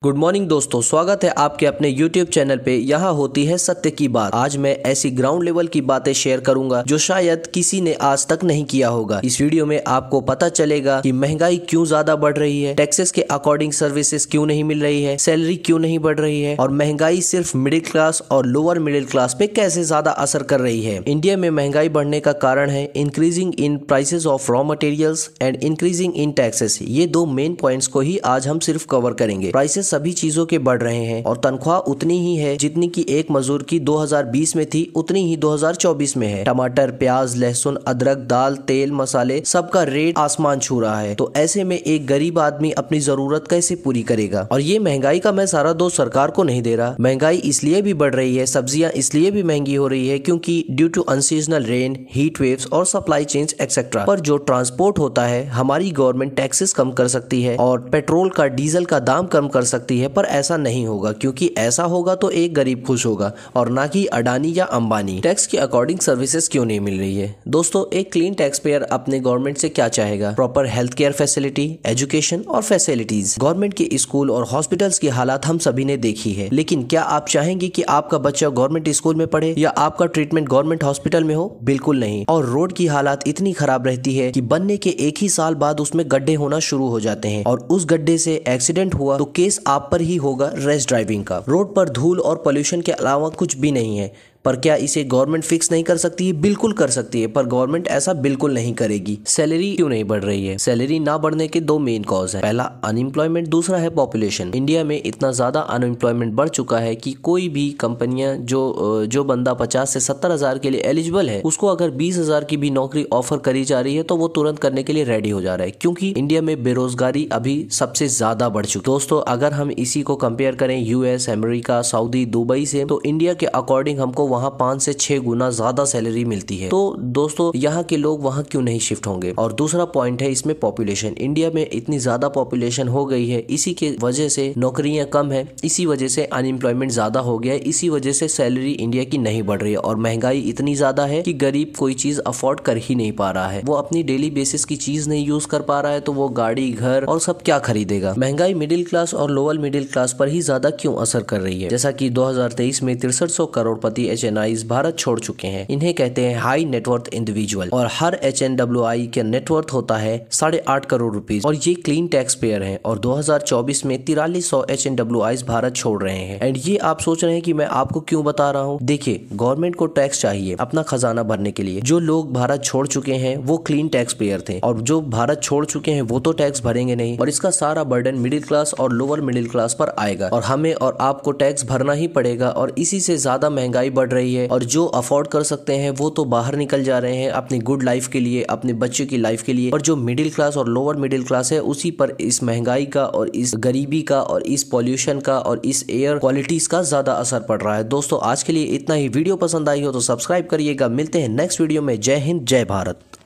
Good morning दोस्तों, स्वागत है आपके अपने YouTube चैनल पे। यहाँ होती है सत्य की बात। आज मैं ऐसी ग्राउंड लेवल की बातें शेयर करूंगा जो शायद किसी ने आज तक नहीं किया होगा। इस वीडियो में आपको पता चलेगा कि महंगाई क्यों ज्यादा बढ़ रही है, टैक्सेस के अकॉर्डिंग सर्विसेज क्यों नहीं मिल रही है, सैलरी क्यों नहीं बढ़ रही है और महंगाई सिर्फ मिडिल क्लास और लोअर मिडिल क्लास पे कैसे ज्यादा असर कर रही है। इंडिया में महंगाई बढ़ने का कारण है increasing in prices of raw materials and increasing in taxes. ये दो मेन पॉइंट्स को ही आज हम सिर्फ कवर करेंगे। प्राइसेस सभी चीजों के बढ़ रहे हैं और तनख्वाह उतनी ही है जितनी की एक मजदूर की 2020 में थी, उतनी ही 2024 में है। टमाटर, प्याज, लहसुन, अदरक, दाल, तेल, मसाले सबका रेट आसमान छू रहा है। तो ऐसे में एक गरीब आदमी अपनी जरूरत कैसे पूरी करेगा। और ये महंगाई का मैं सारा दोष सरकार को नहीं दे रहा। महंगाई इसलिए भी बढ़ रही है, सब्जियां इसलिए भी महंगी हो रही है क्योंकि due to unseasonal rain, heat waves और सप्लाई चेन्स एक्सेट्रा। पर जो ट्रांसपोर्ट होता है, हमारी गवर्नमेंट टैक्सेस कम कर सकती है और पेट्रोल का, डीजल का दाम कम कर सकती है। पर ऐसा नहीं होगा, क्योंकि ऐसा होगा तो एक गरीब खुश होगा और ना कि अडानी या अंबानी। टैक्स के अकॉर्डिंग सर्विसेज क्यों नहीं मिल रही है। दोस्तों, एक क्लीन टैक्स पेयर अपने गवर्नमेंट से क्या चाहेगा? Proper health care facility, education और फैसिलिटीज। गवर्नमेंट के स्कूल और हॉस्पिटल्स की हालात हम सभी ने देखी है, लेकिन क्या आप चाहेंगे कि आपका बच्चा गवर्नमेंट स्कूल में पढ़े या आपका ट्रीटमेंट गवर्नमेंट हॉस्पिटल में हो? बिल्कुल नहीं। और रोड की हालात इतनी खराब रहती है कि बनने के एक ही साल बाद उसमें गड्ढे होना शुरू हो जाते हैं और उस गड्ढे से एक्सीडेंट हुआ तो केस आप पर ही होगा रैश ड्राइविंग का। रोड पर धूल और पोल्यूशन के अलावा कुछ भी नहीं है। पर क्या इसे गवर्नमेंट फिक्स नहीं कर सकती है? बिल्कुल कर सकती है, पर गवर्नमेंट ऐसा बिल्कुल नहीं करेगी। सैलरी क्यों नहीं बढ़ रही है? सैलरी ना बढ़ने के दो मेन कॉज है। पहला अनएम्प्लॉयमेंट, दूसरा है पॉपुलेशन। इंडिया में इतना ज्यादा अनएम्प्लॉयमेंट बढ़ चुका है कि कोई भी कंपनियां जो बंदा 50 से 70 हजार के लिए एलिजिबल है, उसको अगर 20 हजार की भी नौकरी ऑफर करी जा रही है तो वो तुरंत करने के लिए रेडी हो जा रहा है, क्योंकि इंडिया में बेरोजगारी अभी सबसे ज्यादा बढ़ चुकी है। दोस्तों, अगर हम इसी को कंपेयर करें यूएस, अमेरिका, सऊदी, दुबई से, तो इंडिया के अकॉर्डिंग हमको वहाँ 5 से 6 गुना ज्यादा सैलरी मिलती है। तो दोस्तों, यहाँ के लोग वहाँ क्यों नहीं शिफ्ट होंगे? और दूसरा पॉइंट है इसमें पॉपुलेशन। इंडिया में इतनी ज्यादा पॉपुलेशन हो गई है, इसी के वजह से नौकरियां कम है, इसी वजह से अनएम्प्लॉयमेंट ज्यादा हो गया है, इसी वजह से सैलरी इंडिया की नहीं बढ़ रही है और महंगाई इतनी ज्यादा है कि गरीब कोई चीज अफोर्ड कर ही नहीं पा रहा है। वो अपनी डेली बेसिस की चीज नहीं यूज कर पा रहा है तो वो गाड़ी, घर और सब क्या खरीदेगा। महंगाई मिडिल क्लास और लोअर मिडिल क्लास पर ही ज्यादा क्यों असर कर रही है? जैसा कि 2023 में 6300 करोड़पति HNIs भारत छोड़ चुके हैं। इन्हें कहते हैं हाई नेटवर्थ इंडिविजुअल और हर HNWI के नेटवर्थ होता है 8.5 करोड़ रुपीज और ये क्लीन टैक्स पेयर हैं और 2024 में 4300 HNWIs भारत छोड़ रहे हैं। एंड ये आप सोच रहे हैं कि मैं आपको क्यों बता रहा हूँ। देखिए, गवर्नमेंट को टैक्स चाहिए अपना खजाना भरने के लिए। जो लोग भारत छोड़ चुके हैं वो क्लीन टैक्स पेयर थे और जो भारत छोड़ चुके हैं वो तो टैक्स भरेंगे नहीं और इसका सारा बर्डन मिडिल क्लास और लोअर मिडिल क्लास पर आएगा और हमें और आपको टैक्स भरना ही पड़ेगा और इसी से ज्यादा महंगाई बढ़ रही है। और जो अफोर्ड कर सकते हैं वो तो बाहर निकल जा रहे हैं अपनी गुड लाइफ के लिए, अपने बच्चे की लाइफ के लिए, और जो मिडिल क्लास और लोअर मिडिल क्लास है उसी पर इस महंगाई का और इस गरीबी का और इस पॉल्यूशन का और इस एयर क्वालिटीज का ज्यादा असर पड़ रहा है। दोस्तों, आज के लिए इतना ही। वीडियो पसंद आई हो तो सब्सक्राइब करिएगा। मिलते हैं नेक्स्ट वीडियो में। जय हिंद, जय भारत।